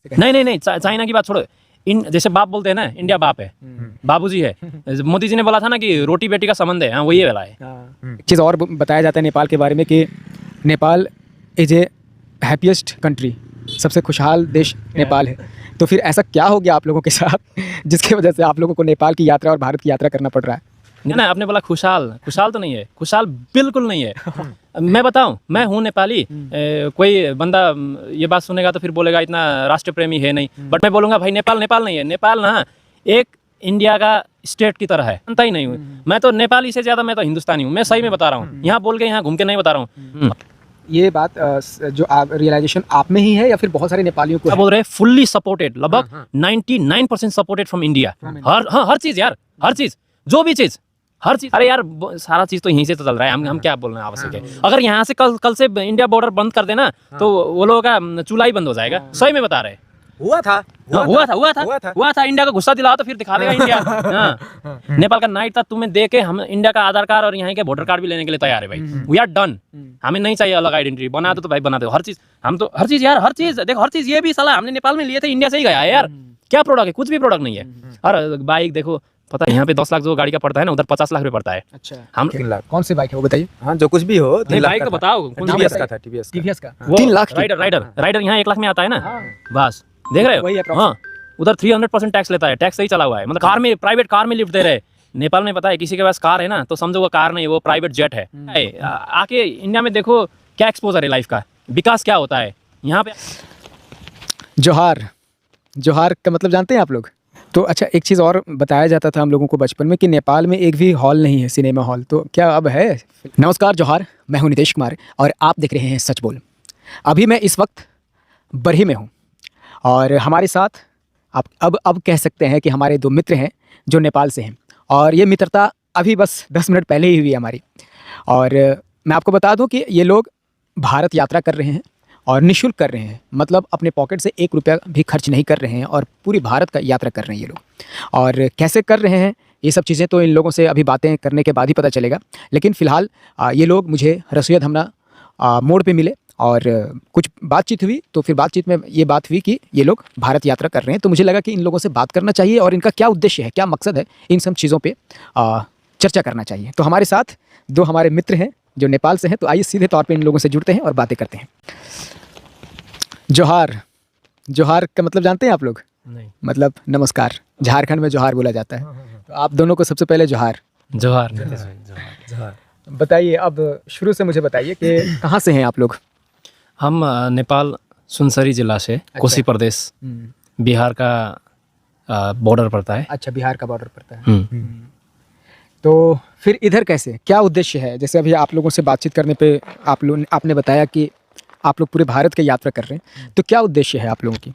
नहीं नहीं नहीं, चाइना की बात छोड़ो। जैसे बाप बोलते हैं ना, इंडिया बाप है, बाबूजी है। मोदी जी ने बोला था ना कि रोटी बेटी का संबंध है, हाँ वही वाला है। एक चीज़ और बताया जाता है नेपाल के बारे में कि Nepal is a happiest country, सबसे खुशहाल देश नेपाल है। तो फिर ऐसा क्या हो गया आप लोगों के साथ जिसकी वजह से आप लोगों को नेपाल की यात्रा और भारत की यात्रा करना पड़ रहा है? नहीं ना, आपने बोला खुशहाल, खुशहाल तो नहीं है, खुशहाल बिल्कुल नहीं है। मैं बताऊं, मैं हूं नेपाली। कोई बंदा ये बात सुनेगा तो फिर बोलेगा इतना राष्ट्र प्रेमी है नहीं, बट मैं बोलूंगा भाई नेपाल नेपाल नहीं है। नेपाल ना एक इंडिया का स्टेट की तरह है, जानता ही नहीं हूँ मैं तो। नेपाली से ज़्यादा मैं तो हिंदुस्तानी हूँ, मैं सही में बता रहा हूँ। यहाँ बोल के यहाँ घूम के नहीं बता रहा हूँ। ये बात जो रियलाइजेशन आप में ही है या फिर बहुत सारे नेपालियों को क्या बोल रहे हैं? फुल्ली सपोर्टेड, लगभग 99% सपोर्टेड फ्रॉम इंडिया। हर चीज़ यार, हर चीज़, जो भी चीज़, हर चीज़। अरे यार सारा चीज़ तो यहीं से तो चल रहा है, हम क्या बोलना आवश्यक है। अगर यहाँ से कल से इंडिया बॉर्डर बंद कर देना तो वो लोगों का चूल्हा ही बंद हो जाएगा। सही में बता रहे। हुआ था। इंडिया को गुस्सा दिलाओ तो फिर दिखा देगा इंडिया। हाँ। नेपाल का नाइट था, तुम्हें दे के हम इंडिया का आधार कार्ड और यहाँ के वोटर कार्ड भी लेने के लिए तैयार है भाई। We are done. हमें नहीं चाहिए अलग आइडेंटिटी। बना दो तो भाई बना दो, हर चीज। हम तो हर चीज यार, हर चीज देखो, हर चीज। ये भी साला हमने नेपाल में लिए थे, इंडिया से ही गया है यार। क्या प्रोडक्ट है? कुछ भी प्रोडक्ट नहीं है। और बाइक देखो, पता है यहाँ पे 10 लाख जो गाड़ी का पड़ता है ना, उधर 50 लाख रुपए पड़ता है। अच्छा, हम 3 लाख। कौन सी बाइक है वो बताइए? हाँ जो कुछ भी हो, बाइक तो बताओ। टीवीएस का था, टीवीएस का 3 लाख। राइडर यहाँ 1 लाख में आता है ना, बस देख रहे हो। हाँ, उधर 300% टैक्स लेता है, टैक्स सही चला हुआ है। मतलब कार में, प्राइवेट कार में लिफ्ट दे रहे। नेपाल में पता है किसी के पास कार है ना तो समझो वो कार नहीं, वो प्राइवेट जेट है। आके इंडिया में देखो क्या एक्सपोजर है लाइफ का, विकास क्या होता है यहाँ पे। जोहार, जोहार का मतलब जानते हैं आप लोग? तो अच्छा, एक चीज़ और बताया जाता था हम लोगों को बचपन में कि नेपाल में एक भी हॉल नहीं है, सिनेमा हॉल। तो क्या अब है? नमस्कार, जोहार, मैं हूं नितेश कुमार और आप देख रहे हैं सच बोल। अभी मैं इस वक्त बरही में हूं और हमारे साथ आप अब कह सकते हैं कि हमारे 2 मित्र हैं जो नेपाल से हैं। और ये मित्रता अभी बस 10 मिनट पहले ही हुई है हमारी। और मैं आपको बता दूं कि ये लोग भारत यात्रा कर रहे हैं और निःशुल्क कर रहे हैं, मतलब अपने पॉकेट से 1 रुपया भी खर्च नहीं कर रहे हैं और पूरी भारत का यात्रा कर रहे हैं ये लोग। और कैसे कर रहे हैं ये सब चीज़ें तो इन लोगों से अभी बातें करने के बाद ही पता चलेगा। लेकिन फ़िलहाल ये लोग मुझे रसोई धमना मोड़ पे मिले और कुछ बातचीत हुई। तो फिर बातचीत में ये बात हुई कि ये लोग भारत यात्रा कर रहे हैं। तो मुझे लगा कि इन लोगों से बात करना चाहिए और इनका क्या उद्देश्य है, क्या मकसद है, इन सब चीज़ों पे चर्चा करना चाहिए। तो हमारे साथ 2 हमारे मित्र हैं जो नेपाल से हैं। तो आइए सीधे तौर पे इन लोगों से जुड़ते हैं और बातें करते हैं। जोहार, जोहार का मतलब जानते हैं आप लोग? नहीं। मतलब नमस्कार, झारखंड में जोहार बोला जाता है। तो आप दोनों को सबसे पहले जोहार। जोहार। बताइए, अब शुरू से मुझे बताइए कि कहाँ से हैं आप लोग? हम नेपाल सुनसरी जिला से, कोसी प्रदेश, बिहार का बॉर्डर पड़ता है। अच्छा, बिहार का बॉर्डर पड़ता है। तो फिर इधर कैसे, क्या उद्देश्य है? जैसे अभी आप लोगों से बातचीत करने पे आपने बताया कि आप लोग पूरे भारत की यात्रा कर रहे हैं। तो क्या उद्देश्य है आप लोगों की?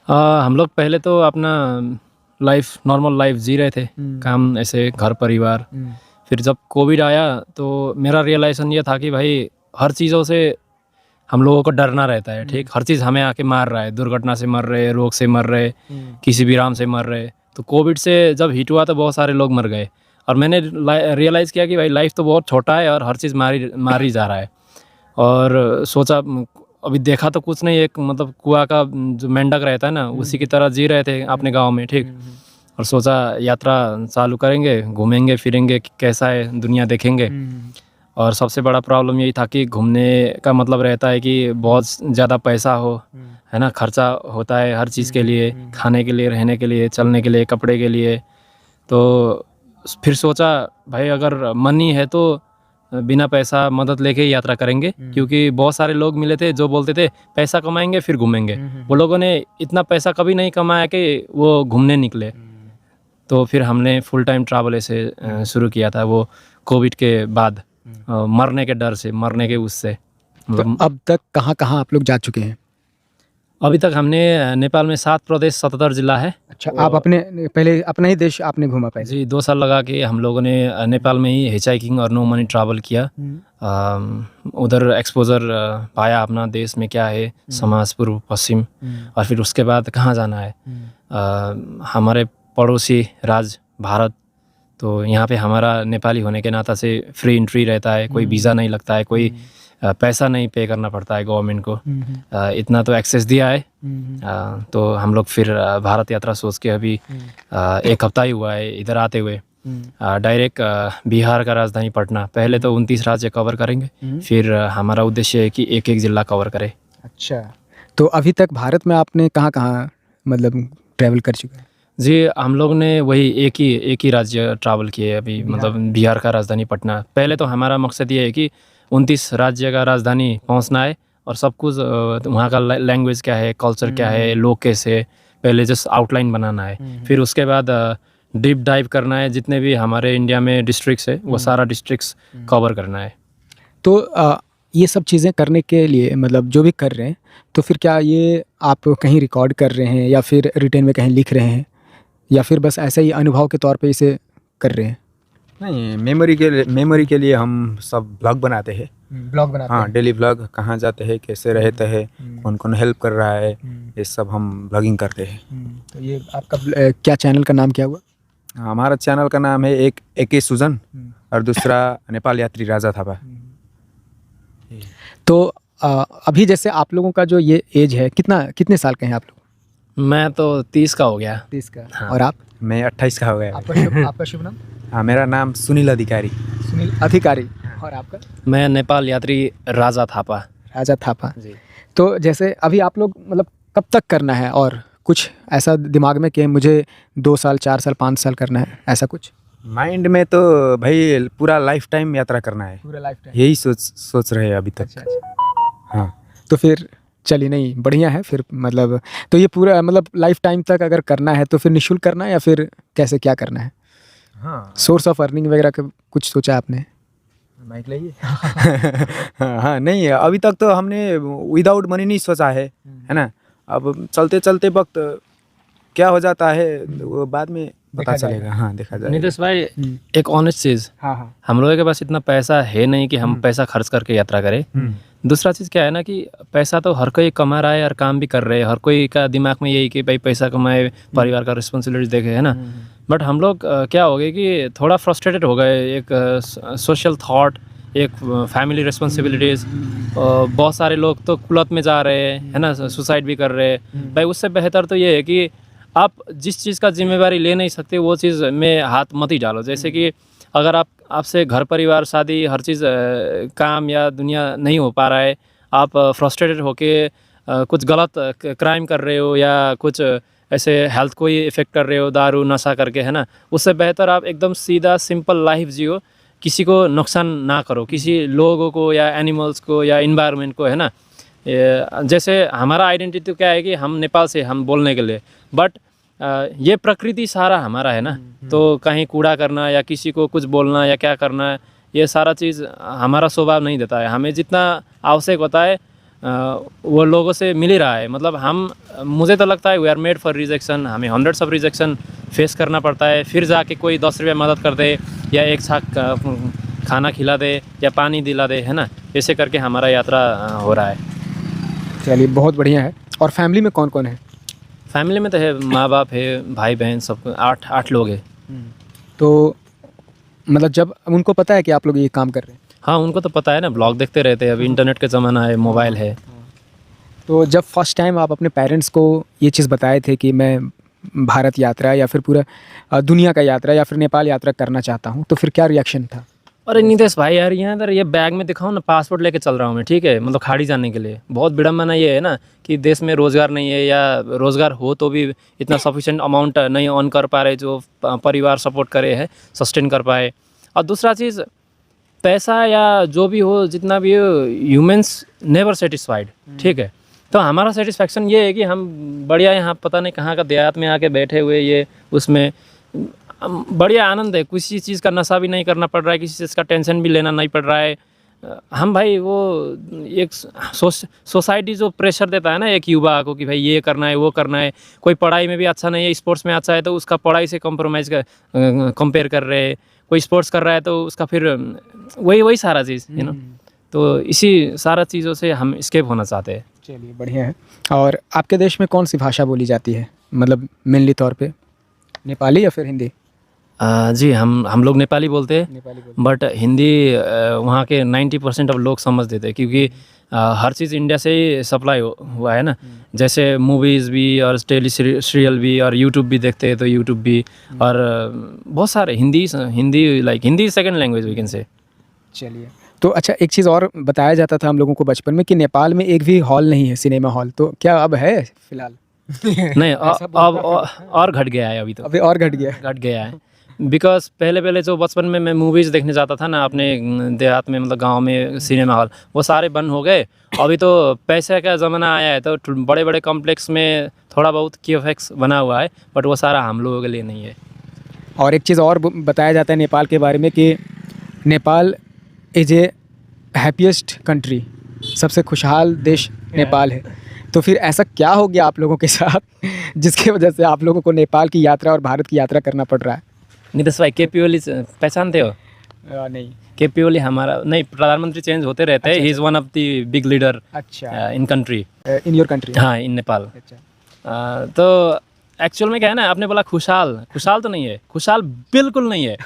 हम लोग पहले तो अपना लाइफ, नॉर्मल लाइफ जी रहे थे, काम ऐसे, घर परिवार। फिर जब कोविड आया तो मेरा रियलाइजेशन ये था कि भाई हर चीज़ों से हम लोगों को डरना रहता है। ठीक, हर चीज़ हमें आके मार रहा है, दुर्घटना से मर रहे, रोग से मर रहे, किसी विराम से मर रहे। तो कोविड से जब हिट हुआ तो बहुत सारे लोग मर गए और मैंने रियलाइज़ किया कि भाई लाइफ तो बहुत छोटा है और हर चीज़ मार ही जा रहा है। और सोचा, अभी देखा तो कुछ नहीं, एक मतलब कुआं का जो मेंढक रहता है ना, उसी की तरह जी रहे थे अपने गांव में। ठीक, और सोचा यात्रा चालू करेंगे, घूमेंगे फिरेंगे, कैसा है दुनिया देखेंगे। और सबसे बड़ा प्रॉब्लम यही था कि घूमने का मतलब रहता है कि बहुत ज़्यादा पैसा हो, है ना, खर्चा होता है हर चीज़ के लिए, खाने के लिए, रहने के लिए, चलने के लिए, कपड़े के लिए। तो फिर सोचा भाई अगर मनी है तो बिना पैसा मदद लेके ही यात्रा करेंगे, क्योंकि बहुत सारे लोग मिले थे जो बोलते थे पैसा कमाएंगे फिर घूमेंगे। वो लोगों ने इतना पैसा कभी नहीं कमाया कि वो घूमने निकले। तो फिर हमने फुल टाइम ट्रैवल ऐसे शुरू किया था, वो कोविड के बाद, मरने के डर से, मरने के उससे। तो अब तक कहाँ कहाँ आप लोग जा चुके हैं? अभी तक हमने नेपाल में 7 प्रदेश 77 जिला है। अच्छा, आप अपने पहले अपना ही देश आपने घूमा पहले? जी, 2 साल लगा के हम लोगों ने नेपाल में ही हिचहाइकिंग और नो मनी ट्रैवल किया। उधर एक्सपोजर पाया अपना देश में क्या है, समाज, पूर्व पश्चिम, और फिर उसके बाद कहाँ जाना है। हमारे पड़ोसी राज्य भारत, तो यहाँ पे हमारा नेपाली होने के नाता से फ्री एंट्री रहता है, कोई वीज़ा नहीं लगता है, कोई पैसा नहीं पे करना पड़ता है गवर्नमेंट को। इतना तो एक्सेस दिया है। तो हम लोग फिर भारत यात्रा सोच के अभी 1 हफ्ता ही हुआ है इधर आते हुए। डायरेक्ट बिहार का राजधानी पटना, पहले तो 29 राज्य कवर करेंगे, फिर हमारा उद्देश्य है कि एक एक ज़िला कवर करें। अच्छा, तो अभी तक भारत में आपने कहाँ कहाँ मतलब ट्रैवल कर चुके हैं? जी, हम लोग ने वही एक ही राज्य ट्रैवल किए अभी, मतलब बिहार का राजधानी पटना। पहले तो हमारा मकसद ये है कि 29 राज्य का राजधानी पहुंचना है और सब कुछ वहाँ का लैंग्वेज क्या है, कल्चर क्या है, लोग कैसे, पहले जस्ट आउटलाइन बनाना है। फिर उसके बाद डीप डाइव करना है, जितने भी हमारे इंडिया में डिस्ट्रिक्ट्स है वो सारा डिस्ट्रिक्ट्स कवर करना है। तो ये सब चीज़ें करने के लिए मतलब जो भी कर रहे हैं, तो फिर क्या ये आप कहीं रिकॉर्ड कर रहे हैं या फिर रिटेन में कहीं लिख रहे हैं, या फिर बस ऐसे ही अनुभव के तौर पे इसे कर रहे हैं? नहीं, मेमोरी के लिए हम सब ब्लॉग बनाते हैं। ब्लॉग बनाते हाँ, डेली ब्लॉग, कहाँ जाते हैं, कैसे रहते हैं, कौन कौन हेल्प कर रहा है, ये सब हम ब्लॉगिंग करते हैं। तो ये आपका क्या चैनल का नाम क्या हुआ? हमारा चैनल का नाम है एक AK सुजन और दूसरा नेपाल यात्री राजा थापा। तो अभी जैसे आप लोगों का जो ये एज है, कितने साल के हैं आप लोग? मैं तो 30 का हो गया। 30 का। हाँ। और आप? मैं 28 का हो गया। आपका शुभ नाम? हाँ, मेरा नाम सुनील अधिकारी। सुनील अधिकारी। और आपका? मैं नेपाल यात्री राजा थापा। राजा थापा जी। तो जैसे अभी आप लोग मतलब कब तक करना है, और कुछ ऐसा दिमाग में कि मुझे 2 साल 4 साल 5 साल करना है, ऐसा कुछ? माइंड में तो भाई पूरा लाइफ टाइम यात्रा करना है, पूरा लाइफ टाइम? यही सोच रहे हैं अभी तक। अच्छा। हाँ, तो फिर चलिए, नहीं बढ़िया है फिर। मतलब तो ये पूरा मतलब लाइफ टाइम तक अगर करना है तो फिर निःशुल्क करना है या फिर कैसे, क्या करना है? हाँ, सोर्स ऑफ अर्निंग वगैरह का कुछ सोचा आपने? माइक लाइए। हाँ, नहीं, अभी तक तो हमने विदाउट मनी नहीं सोचा है ना। अब चलते चलते वक्त क्या हो जाता है वो बाद में पता चलेगा। हाँ, देखा जाएगा। नीतीश भाई, एक ऑनेस्ट चीज़, हाँ। हम लोगों के पास इतना पैसा है नहीं कि हम पैसा खर्च करके यात्रा करें। दूसरा चीज़ क्या है ना कि पैसा तो हर कोई कमा रहा है और काम भी कर रहे हैं, हर कोई का दिमाग में यही कि भाई पैसा कमाए, परिवार का रिस्पॉन्सिबिलिटी देखे, है ना। बट हम लोग क्या हो गए कि थोड़ा फ्रस्ट्रेटेड हो गए, एक सोशल थॉट, एक फैमिली रिस्पॉन्सिबिलिटीज़। बहुत सारे लोग तो कुलत में जा रहे हैं, है ना, सुसाइड भी कर रहे हैं। भाई उससे बेहतर तो ये है कि आप जिस चीज़ का जिम्मेवारी ले नहीं सकते वो चीज़ में हाथ मत ही डालो। जैसे कि अगर आपसे घर परिवार शादी हर चीज़ काम या दुनिया नहीं हो पा रहा है, आप फ्रस्ट्रेटेड होके कुछ गलत क्राइम कर रहे हो या कुछ ऐसे हेल्थ को ही इफ़ेक्ट कर रहे हो दारू नशा करके, है ना, उससे बेहतर आप एकदम सीधा सिंपल लाइफ जियो, किसी को नुकसान ना करो, किसी लोगों को या एनिमल्स को या इन्वायरमेंट को, है ना। जैसे हमारा आइडेंटिटी क्या है कि हम नेपाल से हम बोलने के लिए, बट ये प्रकृति सारा हमारा है ना। तो कहीं कूड़ा करना या किसी को कुछ बोलना या क्या करना, ये सारा चीज़ हमारा स्वभाव नहीं देता है। हमें जितना आवश्यक होता है वो लोगों से मिल ही रहा है। मतलब मुझे तो लगता है we are made for rejection. हमें हंड्रेड्स ऑफ रिजेक्शन फेस करना पड़ता है, फिर जाके कोई 10 रुपये मदद कर दे या एक साथ खाना खिला दे या पानी दिला दे, है ना। ऐसे करके हमारा यात्रा हो रहा है। चलिए, बहुत बढ़िया है। और फैमिली में कौन कौन है? फैमिली में तो है, माँ बाप है, भाई बहन, सब 8 लोग हैं। तो मतलब जब उनको पता है कि आप लोग ये काम कर रहे हैं? हाँ, उनको तो पता है ना, ब्लॉग देखते रहते हैं, अभी इंटरनेट का ज़माना है, मोबाइल है। तो जब फर्स्ट टाइम आप अपने पेरेंट्स को ये चीज़ बताए थे कि मैं भारत यात्रा या फिर पूरा दुनिया का यात्रा या फिर नेपाल यात्रा करना चाहता हूँ, तो फिर क्या रिएक्शन था? अरे नितेश भाई यार, यहाँ इधर ये बैग में दिखाओ ना, पासपोर्ट लेके चल रहा हूँ मैं, ठीक है, मतलब खाड़ी जाने के लिए। बहुत विडम्बना ये है ना कि देश में रोज़गार नहीं है, या रोज़गार हो तो भी इतना सफिशेंट अमाउंट नहीं अर्न कर पा रहे जो परिवार सपोर्ट करे है, सस्टेन कर पाए। और दूसरा चीज़, पैसा या जो भी हो, जितना भी हो, ह्यूमन्स नेवर सेटिस्फाइड, ठीक है। तो हमारा सेटिस्फैक्शन ये है कि हम बढ़िया यहाँ पता नहीं कहाँ का देहात में आके बैठे हुए, ये उसमें बढ़िया आनंद है। किसी चीज़ का नशा भी नहीं करना पड़ रहा है, किसी चीज़ का टेंशन भी लेना नहीं पड़ रहा है। हम भाई वो एक सोसाइटी जो प्रेशर देता है ना एक युवा को कि भाई ये करना है वो करना है, कोई पढ़ाई में भी अच्छा नहीं है, स्पोर्ट्स में अच्छा है तो उसका पढ़ाई से कंप्रोमाइज़ कंपेयर कर रहे हैं, कोई स्पोर्ट्स कर रहा है तो उसका फिर वही सारा चीज़, यू नो। तो इसी सारा चीज़ों से हम एस्केप होना चाहते हैं। चलिए, बढ़िया है। और आपके देश में कौन सी भाषा बोली जाती है, मतलब मेनली तौर पे नेपाली या फिर हिंदी? जी हम लोग नेपाली बोलते हैं, नेपाली बोलते बट हिंदी वहाँ के 90% ऑफ लोग समझ देते हैं, क्योंकि हर चीज़ इंडिया से ही सप्लाई हुआ है ना। जैसे मूवीज़ भी और टेली सीरियल भी और यूट्यूब भी देखते हैं तो यूट्यूब भी, और बहुत सारे Hindi second language we can say. चलिए, तो अच्छा एक चीज़ और बताया जाता था हम लोगों को बचपन में कि नेपाल में एक भी हॉल नहीं है, सिनेमा हॉल, तो क्या अब है फिलहाल? नहीं, अब और घट गया है, अभी तो अभी और घट गया है। घट गया है। बिकॉज पहले जो बचपन में मैं मूवीज़ देखने जाता था ना अपने देहात में, मतलब गांव में सिनेमा हॉल, वो सारे बंद हो गए। अभी तो पैसे का ज़माना आया है, तो बड़े बड़े कॉम्प्लेक्स में थोड़ा बहुत KFX बना हुआ है, बट वो सारा हम लोगों के लिए नहीं है। और एक चीज़ और बताया जाता है नेपाल के बारे में कि Nepal is a happiest country, सबसे खुशहाल देश नेपाल है। तो फिर ऐसा क्या हो गया आप लोगों के साथ जिसकी वजह से आप लोगों को नेपाल की यात्रा और भारत की यात्रा करना पड़ रहा है? नीतीश भाई, KP ओली पहचानते हो? नहीं। KP ओली हमारा नहीं, प्रधानमंत्री चेंज होते रहते हैं, he is one of the big leader अच्छा, in country, in your country? हाँ, इन नेपाल। अच्छा, तो एक्चुअल में क्या है ना, आपने बोला खुशहाल तो नहीं है, खुशहाल बिल्कुल नहीं है।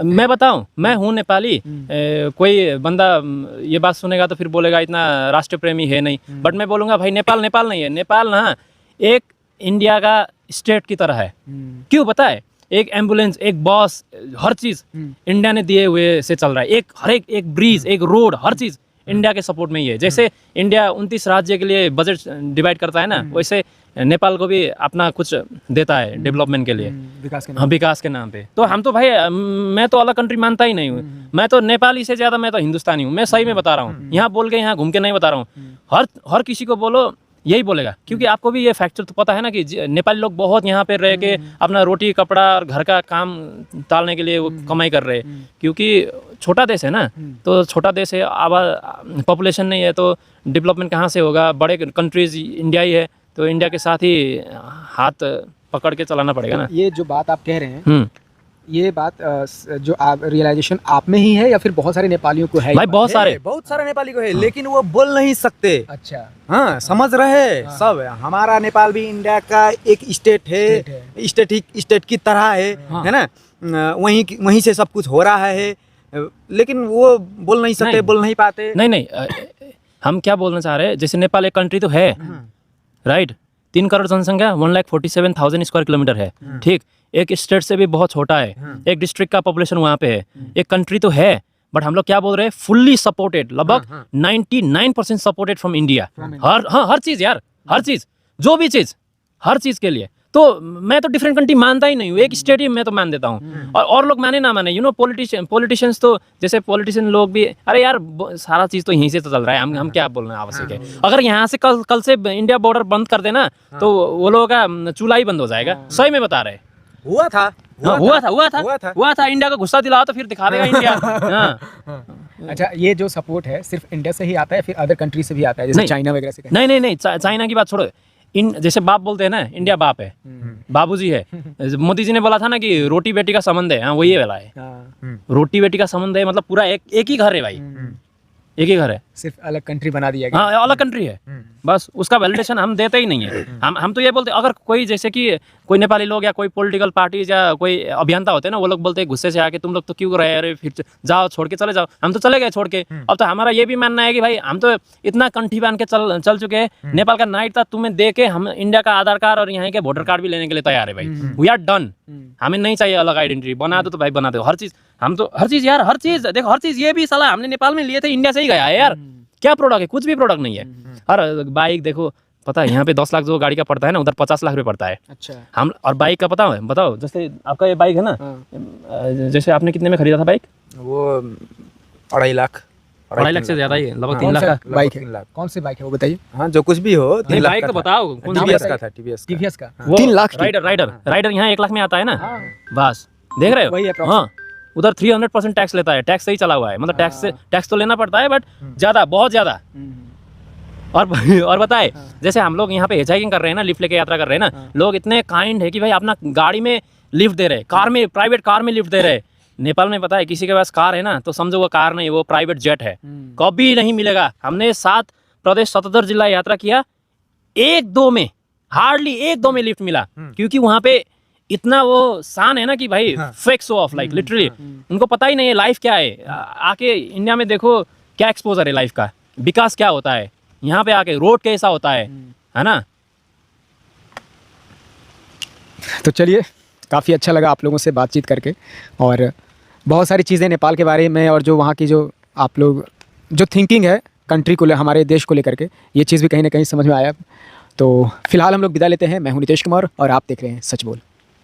मैं बताऊं, मैं हूं नेपाली, कोई बंदा ये बात सुनेगा तो फिर बोलेगा इतना राष्ट्र प्रेमी है नहीं, बट मैं बोलूँगा भाई नेपाल नहीं है, नेपाल ना एक इंडिया का स्टेट की तरह है। क्यों पता है? एक एम्बुलेंस, एक बस, हर चीज़ इंडिया ने दिए हुए से चल रहा है। हर एक ब्रिज, एक रोड, हर चीज़ इंडिया के सपोर्ट में ही है। जैसे इंडिया 29 राज्य के लिए बजट डिवाइड करता है ना, वैसे नेपाल को भी अपना कुछ देता है डेवलपमेंट के लिए, विकास के नाम पे। तो हम तो भाई, मैं तो अलग कंट्री मानता ही नहीं हूँ। मैं तो नेपाली से ज़्यादा मैं तो हिंदुस्तानी हूँ। मैं सही में बता रहा हूँ, यहाँ बोल के यहाँ घूम के नहीं बता रहा हूँ। हर किसी को बोलो यही बोलेगा, क्योंकि आपको भी ये फैक्टर तो पता है ना कि नेपाली लोग बहुत यहाँ पे रह के अपना रोटी कपड़ा और घर का काम टालने के लिए वो कमाई कर रहे हैं। क्योंकि छोटा देश है ना, तो छोटा देश है, पॉपुलेशन नहीं है, तो डेवलपमेंट कहाँ से होगा? बड़े कंट्रीज इंडिया ही है, तो इंडिया के साथ ही हाथ पकड़ के चलाना पड़ेगा ना। ये जो बात आप कह रहे हैं, ये बात जो आप रियलाइजेशन आप में ही है या फिर बहुत सारे नेपालियों को है? भाई बहुत सारे नेपाली को है, लेकिन वो बोल नहीं सकते। अच्छा, हाँ, समझ रहे सब। हमारा नेपाल भी इंडिया का एक स्टेट है, स्टेट की तरह है ना। वहीं से सब कुछ हो रहा है, लेकिन वो बोल नहीं सकते, बोल नहीं पाते। नहीं, हम क्या बोलना चाह रहे हैं, जैसे नेपाल एक कंट्री तो है, राइट? 3 करोड़ जनसंख्या, 1,47,000 स्क्वायर किलोमीटर है, ठीक। एक स्टेट से भी बहुत छोटा है, एक डिस्ट्रिक्ट का पॉपुलेशन वहाँ पे है, एक कंट्री तो है। बट हम लोग क्या बोल रहे हैं, फुल्ली सपोर्टेड, लगभग 99% सपोर्टेड फ्रॉम इंडिया। हर चीज़ यार, हर चीज़, जो भी चीज़, हर चीज़ के लिए। तो मैं तो डिफरेंट कंट्री मानता ही नहीं हूँ, एक स्टेट ही मैं तो मान देता हूँ। और लोग माने ना माने, पॉलिटिशियंस तो, जैसे पॉलिटिशियन लोग भी, अरे यार सारा चीज़ तो यहीं से तो चल रहा है, हम क्या बोलना आवश्यक है। अगर यहाँ से कल से इंडिया बॉर्डर बंद कर देना, तो वो लोगों का चूल्हा ही बंद हो जाएगा। सही में बता रहे। हुआ था। इंडिया को गुस्सा दिलाओ तो फिर दिखा देगा इंडिया। अच्छा, ये जो सपोर्ट है सिर्फ इंडिया से ही आता है, फिर अदर कंट्री से भी आता है, जैसे चाइना वगैरह से? नहीं, चाइना की बात छोड़ो। जैसे बाप बोलते हैं ना, इंडिया बाप है, बाबूजी है। मोदी जी ने बोला था ना कि रोटी बेटी का संबंध है, हाँ वही वाला है। रोटी बेटी का संबंध है, मतलब पूरा एक ही घर है भाई, एक ही घर है, सिर्फ अलग कंट्री बना दिया गया। हाँ, अलग कंट्री है, बस उसका वैलिडेशन हम देते ही नहीं है। हम तो ये बोलते, अगर कोई जैसे कि कोई नेपाली लोग या कोई पॉलिटिकल पार्टी या कोई अभियंता होते हैं ना, वो लोग बोलते हैं गुस्से से आके, तुम लोग तो क्यों रहे, अरे फिर जाओ, छोड़ के चले जाओ। हम तो चले गए छोड़ के। अब तो हमारा ये भी मानना है कि भाई हम तो इतना कंठी बांध के चल चुके हैं। नेपाल का नाइट था, तुम्हें दे के हम इंडिया का आधार कार्ड और यहाँ के वोटर कार्ड भी लेने के लिए तैयार है भाई। We are done. हमें नहीं चाहिए अलग आइडेंटिटी। बना दो तो भाई बना दो, हर चीज़। हम तो हर चीज़ यार, हर चीज़ देखो, हर चीज़। ये भी साला हमने नेपाल में लिए थे, इंडिया से ही गया है यार। क्या प्रोडक्ट है? कुछ भी प्रोडक्ट नहीं है। हर बाइक देखो, पता है यहाँ पे 10 लाख जो गाड़ी का पड़ता है ना, उधर 50 लाख रुपये पड़ता है। अच्छा। हम और बाइक का बताओ, जैसे आपका ये बाइक है ना, जैसे आपने कितने में खरीदा था बाइक? वो 2.5 लाख। 2.5 लाख से ज़्यादा ही, लगभग 3 लाख का बाइक है। कौन सी बाइक है वो बताइए? हाँ, जो कुछ भी हो। बाइक तो बताओ, टीवीएस का था। टीवीएस का 3 लाख। राइडर यहाँ 1 लाख में आता है ना, बस देख रहे हो? हाँ, उधर 300% टैक्स लेता है। टैक्स सही चला हुआ है, मतलब टैक्स तो लेना पड़ता है, बट ज़्यादा, बहुत ज़्यादा। और बताए, जैसे हम लोग यहाँ पे हिचहाइकिंग कर रहे हैं ना, लिफ्ट लेके यात्रा कर रहे हैं ना, लोग इतने काइंड है कि भाई अपना गाड़ी में लिफ्ट दे रहे, कार में, प्राइवेट कार में लिफ्ट दे रहे। नेपाल में पता है, किसी के पास कार है ना, तो समझो वो कार नहीं, वो प्राइवेट जेट है, कभी नहीं मिलेगा। हमने 7 प्रदेश 77 जिला यात्रा किया, 1-2 में, हार्डली 1-2 में लिफ्ट मिला, क्योंकि वहाँ पे इतना वो शान है ना कि भाई fake show off, like literally उनको पता ही नहीं है लाइफ क्या है। आके इंडिया में देखो क्या एक्सपोजर है लाइफ का, विकास क्या होता है, यहाँ पे आके रोड कैसा होता है ना। तो चलिए, काफ़ी अच्छा लगा आप लोगों से बातचीत करके, और बहुत सारी चीज़ें नेपाल के बारे में और जो वहाँ की जो आप लोग जो थिंकिंग है कंट्री को हमारे देश को लेकर के, ये चीज़ भी कहीं ना कहीं समझ में आया। तो फिलहाल हम लोग विदा लेते हैं। मैं हूँ नितेश कुमार और आप देख रहे हैं सच बोल।